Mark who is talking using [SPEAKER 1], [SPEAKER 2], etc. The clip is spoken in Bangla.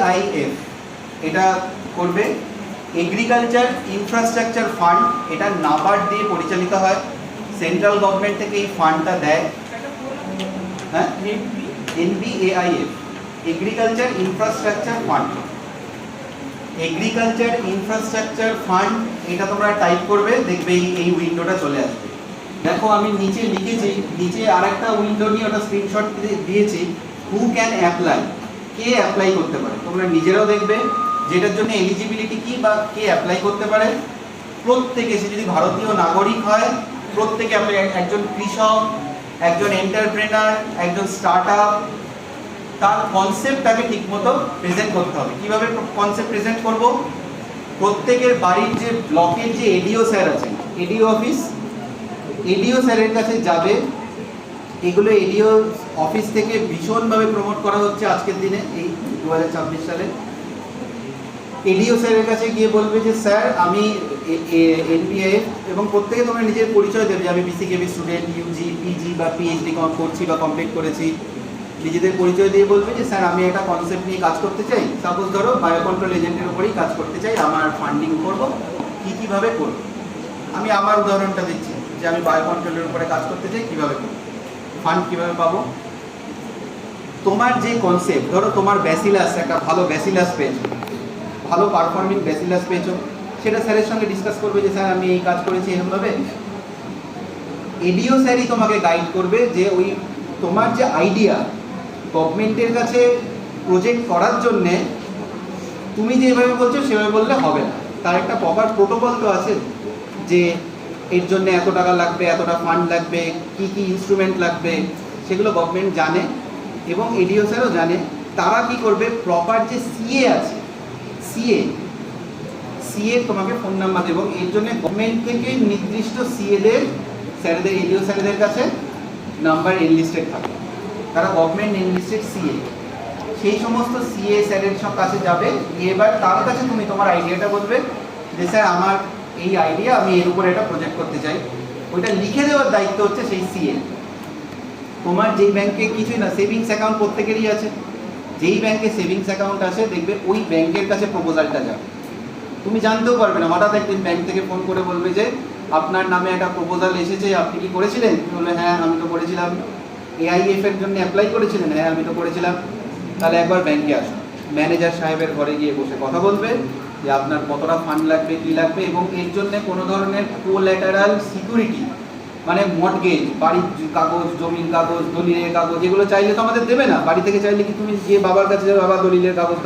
[SPEAKER 1] NBAIF এটা করবে। এগ্রিকালচার ইনফ্রাস্ট্রাকচার ফান্ড, এটা নাবার্ড দিয়ে পরিচালিত হয়, সেন্ট্রাল গভর্নমেন্ট থেকে এই ফান্ডটা দেয়। হ্যাঁ, NBAIF agriculture infrastructure fund. Agriculture infrastructure fund এটা তোমরা টাইপ করবে, দেখবে এই উইন্ডোটা চলে আসবে। দেখো আমি নিচে লিখেছি, নিচে আরেকটা উইন্ডো নিয়ে ওটা স্ক্রিনশট দিয়েছি, who can apply, K apply করতে পারে। তোমরা নিজেরাও দেখবে যেটার জন্য এলিজিবিলিটি কি বা কে অ্যাপ্লাই করতে পারে। প্রত্যেকে, সে যদি ভারতীয় নাগরিক হয় প্রত্যেকে অ্যাপ্লাই, একজন কৃষক, একজন এন্টারপ্রেনার, একজন স্টার্ট আপ, তার কনসেপ্টটাকে ঠিকমতো প্রেজেন্ট করতে হবে। কীভাবে কনসেপ্ট প্রেজেন্ট করব? প্রত্যেকের বাড়ির যে ব্লকের যে এডিও স্যার আছেন, এডিও অফিস, এডিও স্যারের কাছে যাবে। এগুলো এডিও অফিস থেকে ভীষণভাবে প্রমোট করা হচ্ছে আজকের দিনে, এই 2026 সালে। এডিও স্যারের কাছে গিয়ে বলবে যে স্যার আমি NBAIF, এবং প্রত্যেকে তোমরা নিজের পরিচয় দেবে যে আমি BCKB স্টুডেন্ট, ইউজি, পিজি বা PhD করছি বা কমপ্লিট করেছি। নিজেদের পরিচয় দিয়ে বলবে যে স্যার আমি একটা কনসেপ্ট নিয়ে কাজ করতে চাই, সাপোজ ধরো বায়োকন্ট্রোল এজেন্টের উপরেই কাজ করতে চাই, আমার ফান্ডিং করব, কীভাবে করব। আমি আমার উদাহরণটা দিচ্ছি যে আমি বায়োকন্ট্রোলের উপরে কাজ করতে চাই, কীভাবে করব, ফান্ড কীভাবে পাবো। তোমার যে কনসেপ্ট, ধরো তোমার ব্যাসিলাস, একটা ভালো ব্যাসিলাস পেয়েছো, ভালো পারফর্মিং ব্যাসিলাস পেয়েছো, সেটা স্যারের সঙ্গে ডিসকাস করবে যে স্যার আমি এই কাজ করেছি এরকমভাবে। এডিও স্যারই তোমাকে গাইড করবে যে ওই তোমার যে আইডিয়া গভর্নমেন্টের কাছে প্রজেক্ট করার জন্যে তুমি যেভাবে বলছো সেভাবে বললে হবে না। তার একটা প্রপার প্রোটোকল তো আছে যে এর জন্য এত টাকা লাগবে, এতটা ফান্ড লাগবে, কি কি ইনস্ট্রুমেন্ট লাগবে, সেগুলো গভর্নমেন্ট জানে এবং এডিও স্যারও জানে। তারা কি করবে, প্রপার যে সিএ আছে, সিএ তোমাকে ফোন নাম্বার দেবো, এর জন্য গভর্নমেন্ট থেকে নির্দিষ্ট সিএদের, স্যারেদের, এডিও স্যারেদের কাছে নাম্বার এনলিস্টেড থাকে, তারা গভর্নমেন্ট এনলিস্টেড সিএ। সেই সমস্ত সিএ স্যারের সব কাছে যাবে, এবার তার কাছে তুমি তোমার আইডিয়াটা বলবে যে স্যার আমার এই আইডিয়া, আমি এর উপরে একটা প্রজেক্ট করতে চাই। ওইটা লিখে দেওয়ার দায়িত্ব হচ্ছে সেই সিএ। তোমার যেই ব্যাংকে কিছুই না, সেভিংস অ্যাকাউন্ট প্রত্যেকেরই আছে, যেই ব্যাংকে সেভিংস অ্যাকাউন্ট আছে দেখবে ওই ব্যাংকের কাছে প্রপোজালটা যাবে। তুমি জানতেও পারবে না, হঠাৎ একদিন ব্যাংক থেকে ফোন করে বলবে যে আপনার নামে একটা প্রপোজাল এসেছে, আপনি কি করেছিলেন? তুমি বললে হ্যাঁ আমি তো করেছিলাম। AIF এর জন্য অ্যাপ্লাই করেছিলেন? হ্যাঁ আমি তো করেছিলাম। তাহলে একবার ব্যাংকে আসুন, ম্যানেজার সাহেবের ঘরে গিয়ে বসে কথা বলবে যে আপনার কতটা ফান্ড লাগবে, কী লাগবে, এবং এর জন্য কোনো ধরনের কোল্যাটারাল সিকিউরিটি মানে মর্টগেজ, বাড়ির কাগজ, জমির কাগজ, দলিলের কাগজ, এগুলো চাইলে তো আমাদের দেবে না। বাড়ি থেকে চাইলে কি তুমি গিয়ে বাবার কাছে যাবে, বাবা দলিলের কাগজ দাও।